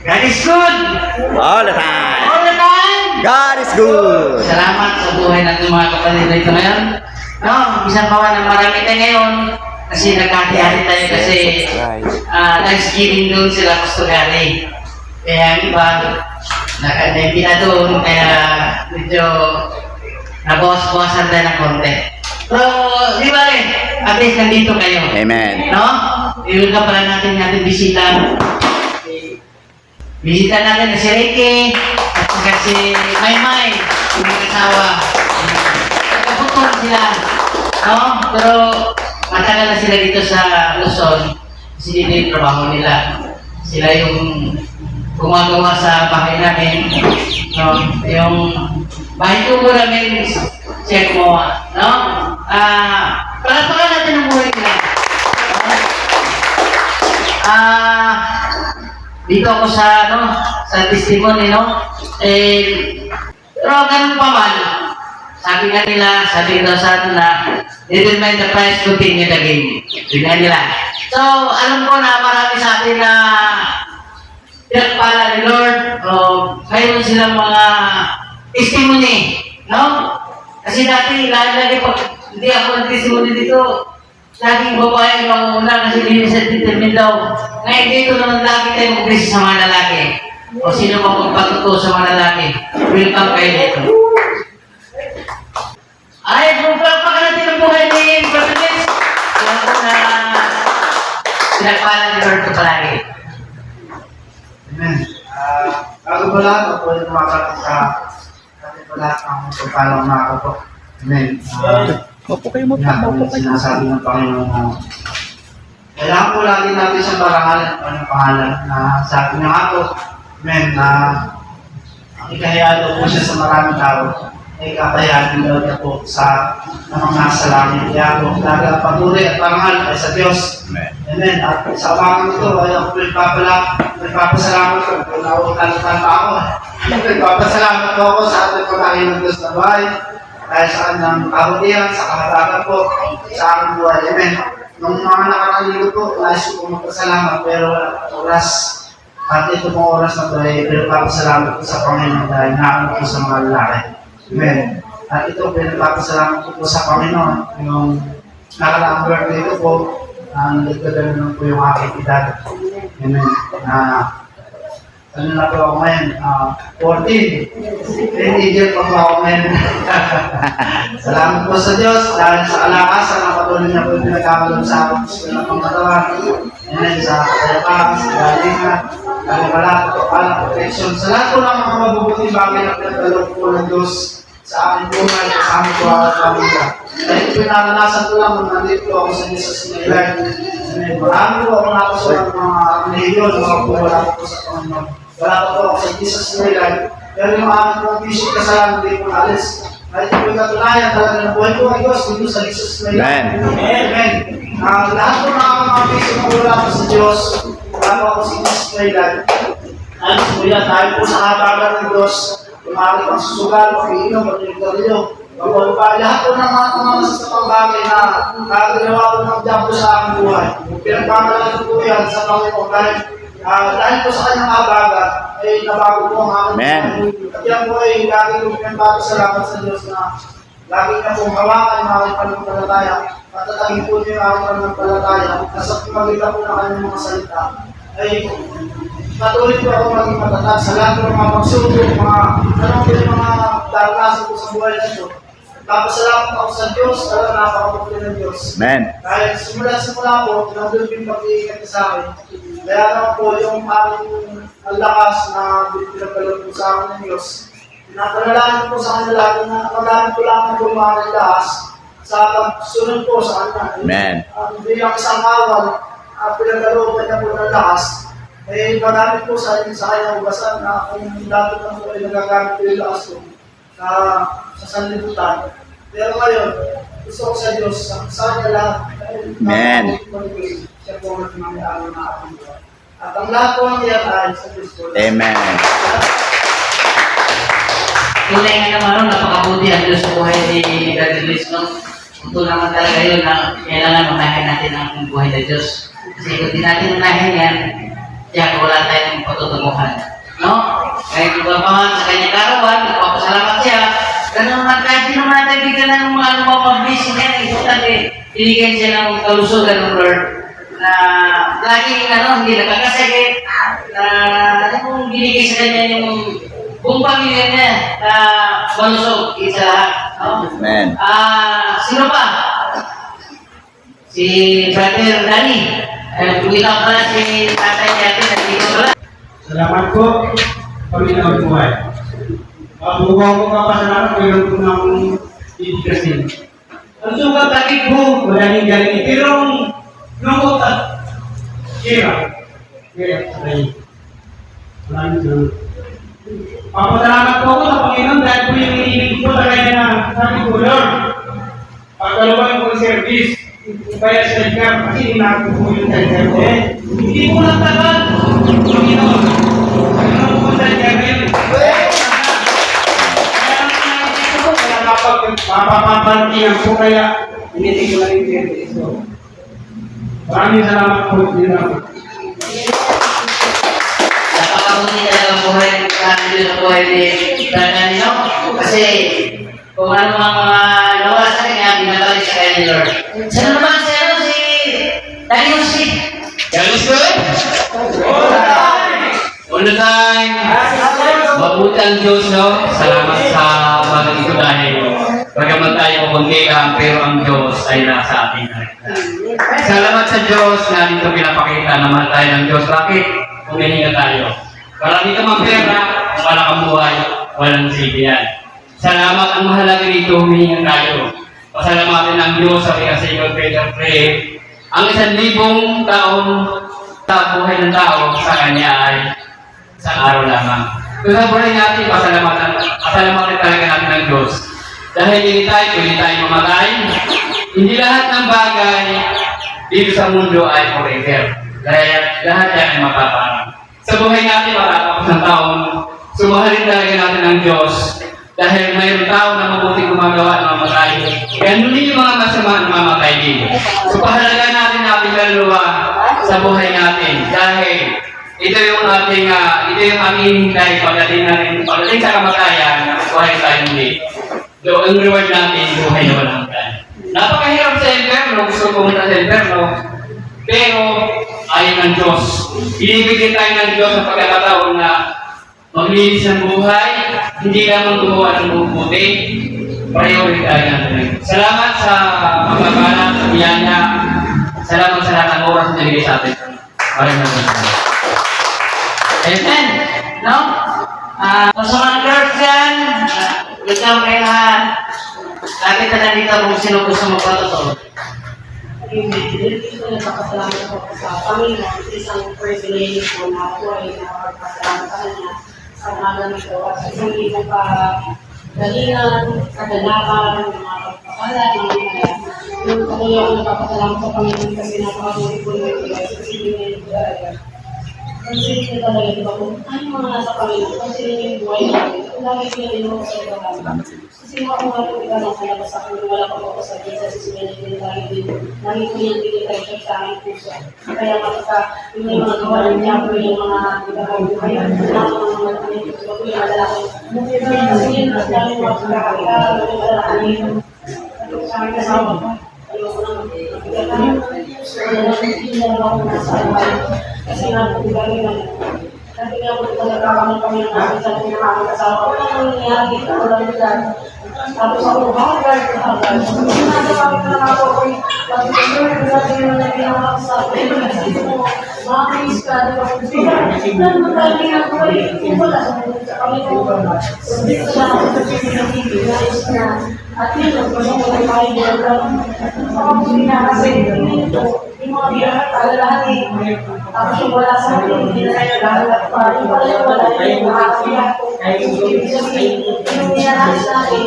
God is good! All the time. All the time! God is good. Salamat sa buhay natin mga kapatid dito ngayon. No, isang bawa ng marami tayo ngayon kasi nagkakiyari tayo kasi Thanksgiving doon sila gusto gari. Kaya ang iba, hindi na doon, kaya medyo nabawas-bawasan tayo ng konti. So, di ba rin? At least nandito kayo. Amen. No? Iyon ka pala natin bisita. Bisita natin na si Ricky at saka si Maymay, yung kasawa. Nagkaputol sila. No? Pero matagal na sila dito sa Luzon. Kasi dito yung trabaho nila. Sila yung gumagawa sa bahay namin. No? Yung bahay tubo namin, siya gumawa. No? Palapakan natin ang buhay nila. Dito ako sa testimony, no? Pero ganun pa man, sabi daw sa atin na, they will mind the price, continue the game. Tingnan nila. So, alam ko na marami sa atin na pinagpala ni Lord, mayroon silang mga testimony, no? Kasi dati, lagi pag hindi ako nag-testimony dito, laging babae ang una kasi hindi sa determine daw. Ngayon dito naman lagi tayo mag-bless sa mga lalaki. O sino ba magpatuto sa mga lalaki? Welcome kayo dito. Ay, pagpapaka natin ang buhay ni Brother Vince. Alam ko na pinagpala ni Lord ko palagi. Amen. Bago po lahat, ako yung tumakapit sa ating po lahat ng pagpalang mga kapok. Amen. Opo kayo, Yan, ang sinasabi ng Panginoon na kailangan po lagi natin sa parangalan ng pangalan na sabi niya nga po, amen, na ang ikahayado po siya sa maraming tao ay kakayanin daw niya po sa mga nasa langit. Kaya po, lagi ang patuloy at parangal ay sa Diyos. Amen. At sa umagang ito ay ako nagpapasalamat ko kung nauutan-utan pa ako. Nagpapasalamat po ako sa ating pagkain ng Diyos na bahay. Dahil sa kanyang kabutihan, sa kahalagan po, sa aking buhay. Amen. Nung mga nakarang linggo po, nais ko magpasalamat, pero oras, at ito pong oras na ito ay pinagpapasalamat ko sa Panginoon dahil nakamit ko sa mga lalaki. Amen. At ito, pinagpapasalamat ko po sa Panginoon, yung nakaraang birthday ko po, naligtagan naman po yung aking edad. Amen. Ano na po ako ngayon? 14. Teenager pa po ako ngayon. Salamat po sa Diyos dahil sa kalakasan na patuloy niya po yung pinagkakaroon sa akin sa ng pangkatawan. Amen. Sa kayapakan, sa galingan, kalipala, pagpapala, protection. Sa lahat po ng mga mabubuting bagay na pinagkaloob po ng Diyos sa aking buhay, sa aming po ang pamilya. Dahil pinaranasan ko lang nung nandito po ako sa Jesus Nailan. Marami po ako nakusulat ng mga reliyon, mga po wala po sa Panginoon. Wala po ako sa Jesus Nailan. Pero yung aming mga bishop kasalanan, hindi po alis. Dahil ito yung katunayan talaga ng buhay ko ay Diyos dito sa Jesus Nailan. Amen. Lahat po mga bishop na wala po sa Diyos, wala po ako sa Jesus Nailan. Alis po yan, dahil po sa kabagan ng Diyos, umaari pang susugal, pag-iinom, pag-iinom, pag-iinom, lahat po ng mga masasapang bagay na ginawa ko ng Diyan po sa aking buhay. Pinagpapalagan po yan sa Panginoon dahil po sa kanyang kabagan, ay nabago po ang aking buhay. At yan po ay lagi ko pinagpapasalamat sa Diyos na lagi na pong hawakan yung aking pananampalataya. Patatagin po niyo yung aking pananampalataya na sa pagkita po ng kanyang mga salita. Ay patuloy po ako maging matatag sa lahat ng mga pagsubok, mga daranasan ko sa buhay nito. Tapasalamat ako sa Diyos, talaga napakabuti ng Diyos. Amen. Dahil simula po, nandun yung pag-iingat sa akin. Kaya naman po, yung aking lakas na pinagkalot po sa akin ng Diyos. Pinapanalangin po sa kanila lagi na magamit ko lang po yung aking lakas sa pagsunod po sa kanya. Amen. Hindi lang isang awal, pinagkalooban niya po ng lakas. Eh, magamit po sa kanyang ugasan na kung dati na po ay nagagamit ko yung lakas ko sa sanlibutan. Pero ngayon, gusto ko sa Diyos, sa kanya lahat. Amen. Siya po ang nagmamahal na aking buhay. At ang lahat po ang iyan ay sa Diyos po. Amen. Tunay nga naman, napakabuti ang Diyos sa buhay ni Brother Luis, no? Ito naman talaga yun na kailangan unahin natin ang buhay ng Diyos. Kasi kung di natin unahin yan, kaya wala tayong patutunguhan. ng mga ano mga blessing yan, importante, binigyan siya ng kalusugan ng Lord na laging hindi nakakasakit, na yung binigay sa kanya yung buong pamilya niya na malusog, isa lahat. No? Amen. Sino pa? Si Brother Danny. Pumilang pala si tatay natin, nandito pala. Salamat po, Panginoon buhay. Bukaw ko kapasalamat, mayroon po ng ibigkasin. Ang sugat takip po, wala nang galing. Pero nung utak, sira. Kaya, maraming salamat. Papasalamat po ako sa Panginoon dahil po yung iniibig po sa kanya na sabi ko, Lord, pagkaluan ko ang service, kaya sa ikaw, kasi inaako po yung service. Hindi po nagtagal, Panginoon. Panginoon po sa service. Mapapapantiyan po kaya hindi ko lang yung service. Maraming salamat po. Napakabuti talaga buhay ng buhay ni Brother no? Kasi kung ano mga nawa sa kanya, binabalik sa kanya ni Lord. Sino naman si Darius? Darius ko? All the time. Mabuti ang Diyos, no? Salamat sa mga ito dahil bagaman tayo kundi lang, pero ang Diyos ay nasa ating nakikita. Salamat sa Diyos na dito pinapakita na mahal tayo ng Diyos. Bakit? Humihinga tayo. Marami ka mang pera, wala kang buhay, walang silbihan. Salamat ang mahalaga dito, humihinga tayo. Pasalamatin ang Diyos sa Sacred Peter Pray. Ang 1,000 taon sa buhay ng tao sa Kanya ay isang araw lamang. Kung sa buhay natin, pasalamatan talaga natin ng Diyos. Dahil hindi tayo mamatay. Hindi lahat ng bagay dito sa mundo ay forever. Dahil lahat yan ay mapaparang. Sa buhay natin, matatapos ng taon, sumahalin talaga natin ng Diyos. Dahil mayroong tao na mabuting gumagawa at mamatay. Kaya nuli yung mga masama na mamatay din. So pahalagaan natin ating kaluluwa sa buhay natin. Dahil ito yung aming hinihintay pagdating sa kamatayan, buhay tayo muli. So ang reward natin, buhay na walang hanggan. Napakahirap sa inferno, gusto pumunta sa inferno. Pero ayaw ng Diyos. Binibigyan tayo ng Diyos sa pagkakataon na maglinis ng buhay, hindi lamang gumawa ng mabuti, priority tayo natin. Salamat sa pagkakalat, sa biyaya. Salamat sa lahat ng oras na nilagay sa atin. Maraming salamat. Amen. No? Sa mga girls yan, welcome kayo lahat. Bakit na nandito kung sino gusto magpatotoo? Hindi ko nagpapasalamat po sa Panginoon. Isang privilege po na ako ay nakapagpasalamat sa Kanya sa mga ganito. At sa hindi mo pa galingan, kadalakan, mga pagpapala, yung patuloy ako nagpapasalamat sa Panginoon kasi napakabuti po yung ibigay. Kasi hindi na yung talaga. Kasi hindi talaga, di ba po, tayo mga nasa Panginoon, kasi hindi yung buhay natin. Lagi pinalino ko sa ibabaga. Kasi ako nga po iba nasa labas ako, wala pa ako sa Jesus, kasi din lagi din. Lagi ko yung pinitreasure sa aking puso. Kaya kapag yung may mga gawa ng diablo, yung mga ibang buhay, mga pinitreasure ko yung madala ko. Kasi yun, ang dami mga pagkakakita, yung madala ko yung sa aking kasawa ko. Ayoko na magpagkakita. So, hindi na ako nasa alay. Kasi nga po, di ba rin kasi nga po nagkakaroon kami ng namin sa mga kasama. Ano ang nangyayari? Ako lang dyan. Tapos ako, hanggang. Nagkakaroon kami na ako ko. Pag ito, sabi naman na ginawa ko sa akin. Kasi ito, mga kainis ka, di ba? Tignan mo talaga nga ko eh. Wala sa kami ko. Hindi ko lang ako sa pinag-ibig. Nais na. At yun, pag ako ay makikita. Makabuti na kasi ito. Yung mga alalahanin. Tapos yung wala sa akin, hindi na tayo lahat pa. Yung pala yung wala, yung makakabiyak ko. Ibig sabihin, yung nilalakas natin,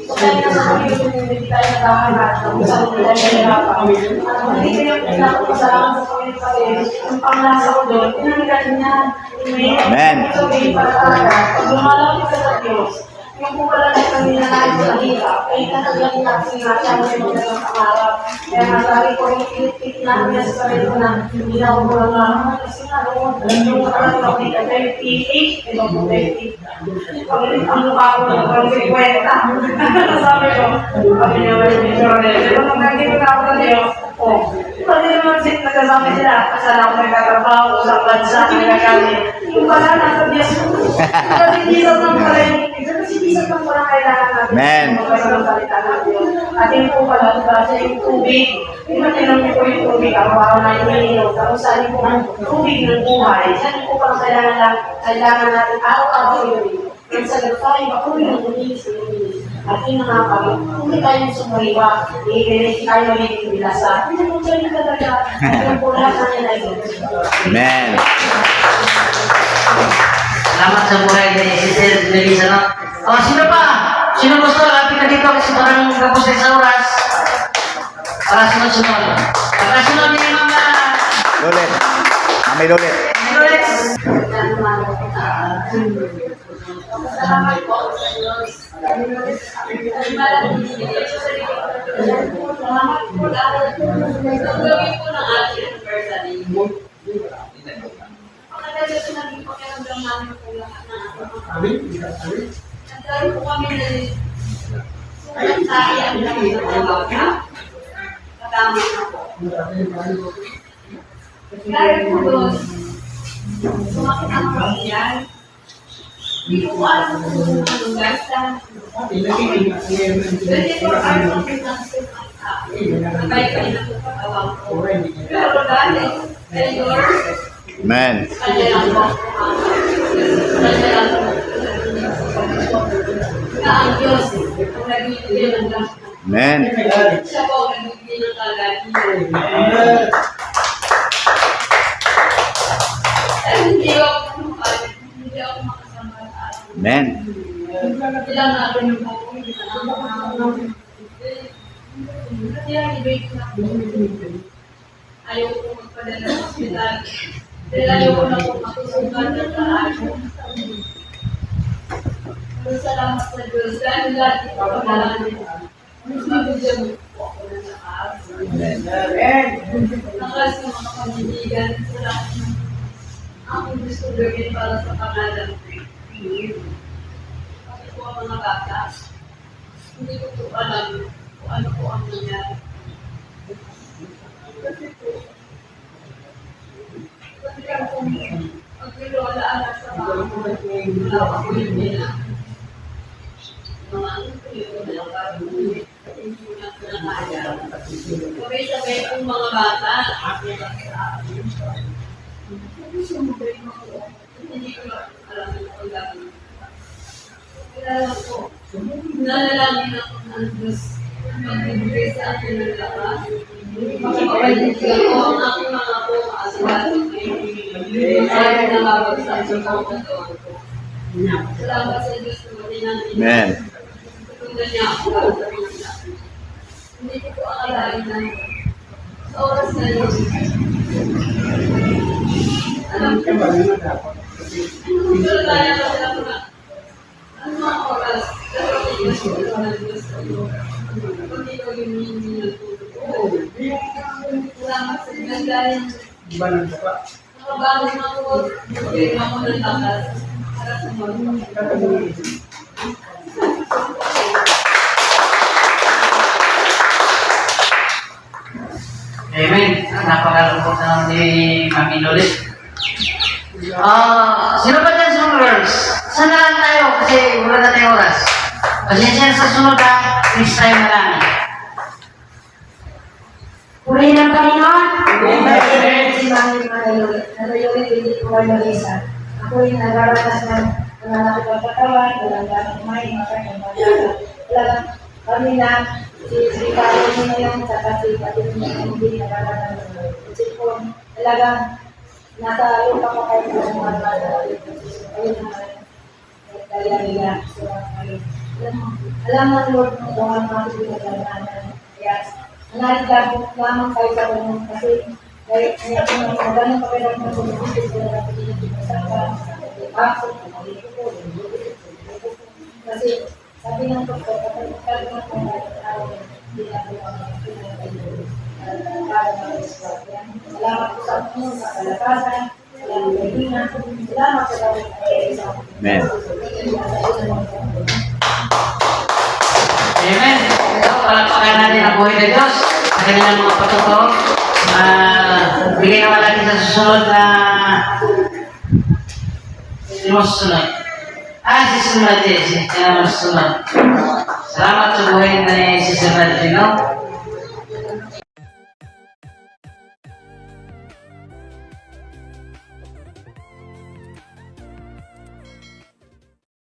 kung tayo nasa kami, hindi tayo nagkakalat. Kung saan nila nilalapan. At kung hindi kayo pinapasalamat sa kami kasi, yung panglasa ko doon, pinamigatin niya. Amen. Ibig sabihin para talaga, pag lumalapit ka sa Diyos, yung po pala na kami na namin sa hirap, ay talagang natin nga siya mo yung mga pangarap. Kaya masabi ko, ipilit namin sa sarili ko na hindi na ako lang kasi nga, yung parang ako dito, 38, ito po 30. Ang mukha ko na parang 50. Sabi ko, sabi niya, pero nung nandito na ako na niyo, pwede naman nagsasabi sila, saan ako nagtatrabaho, sa bansa, nagagamit. Yung pala, nasa Diyos ko. Kasi Jesus lang pala yung kasi Jesus lang pala kailangan natin. Amen. Magsalita natin. At yun po pala, kasi yung tubig, yung tinanong ko yung tubig, araw-araw na yung ininom, tapos saan po ang tubig ng buhay, saan po pala kailangan natin araw-araw yun. Kaya sa tayo, bako yung umilis. At yun na nga kami, kung hindi tayo sumariwa, hindi tayo magiging bilasa. Hindi mo tayo talaga, yung po lahat na nila yun. Amen. Salamat sa buhay ni Sister Melissa, no? Oh, sino pa? Sino gusto? Lapit na dito kasi parang kapos na sa oras. Para sunod-sunod. Para sunod ni Mama. Lulit. Mami Lulit. Lulit. Salamat po. Salamat po dahil gagawin po ng ating anniversary. Pagkatapos na naging pakiramdam namin po lahat ng ating mga kapatid. Nagkaroon po kami na sukat sa iyan ng mga bata. Katama na po. Dahil po doon, sumakit ang mga iyan. Hindi ko alam kung anong gasta. Pwede po ang pagkakas sa akin. Nagay-kay na po pagkawang ko. Pero dahil, Señor, Amen. kanya lang po. Kanya lang po. Na ang Diyos, ang nagbibigay ng gasta. Amen. Siya po ang nagbibigay ng kagatin. Dahil hindi ako makasama sa atin. Amen. Ilang natin yung po, hindi na naman. Kasi ang ibig ko na po. Ayaw ko magpadala sa hospital. Dahil ayaw ko na po matusugan ng taas. Salamat sa Diyos. Dahil lahat ito pagdalanin. Mabigyan mo po ako ng lakas. Lakas ng mga pamiligan. Salamat ng ang gusto gawin para sa pangalan ko. Kasi po ang mga bata, hindi ko po alam kung ano po ang nangyari. Kasi kaya po, pagkilolaan na sa mga wala ko yun nila. Mga ano po yun, wala ka rin. Kasi hindi ko na pinakaya. Sabay-sabay ang mga bata. Hindi ko alam ang gagawin. Kaya po, nalalangin ako ng Diyos magbibigay sa akin ng lakas. Makapagalitin ako ang aking mga po maasigaso ngayon. Ayaw na mabagsak sa katawan ko. Salamat sa Diyos na matinangin. Amen. Tutungan niya ako para sa mga. Hindi ko po akalain na sa oras na yun. Alam ko ba? Pero kaya ko sila ko na ano mga oras? Pero hindi ko sila ng Diyos sa iyo. Hindi ko yung hindi nagtutulog. Salamat sa Diyos dahil nakabago na ako. Bigyan ako ng lakas para sa mga. Amen. Napakalungkot na ni Mami Lulit. Sino ba dyan sa girls? Saan na lang tayo? Kasi wala na tayong oras. Pasensya na sa sunod ha. Next time na lang. Purihin ang Panginoon. Si Mami Lulit. Lulit, hindi ko kayo mag-isa. Ako yung nagaratas ng nananakit ang katawan, walang gamit kumain, makain, walang kami na si Karo mo na yung saka si Patin mo hindi nagaratas ng sipon. Talagang nasa lupa ko kayo sa mga bata. Ayun na kaya nila. Alam ng Lord mo kung ano ang pinagdalanan. Kaya nalagdag lamang kayo sa kanya kasi kahit niya kung ganun pa kayo ng sumibigit sila na pinagdalanan sa pasok, Kasi sabi ng doktor, kapag mo kung hindi na po ang para mag-resort. Salamat po sa inyo sa kalakasan, salamat sa inyo, salamat sa inyo. Amen. Amen. So, palakpakan natin ang buhay ng Diyos sa kanilang mga patuto. Bigay naman natin sa susunod na sino susunod? Si Susunod. Salamat sa buhay na si Susunod.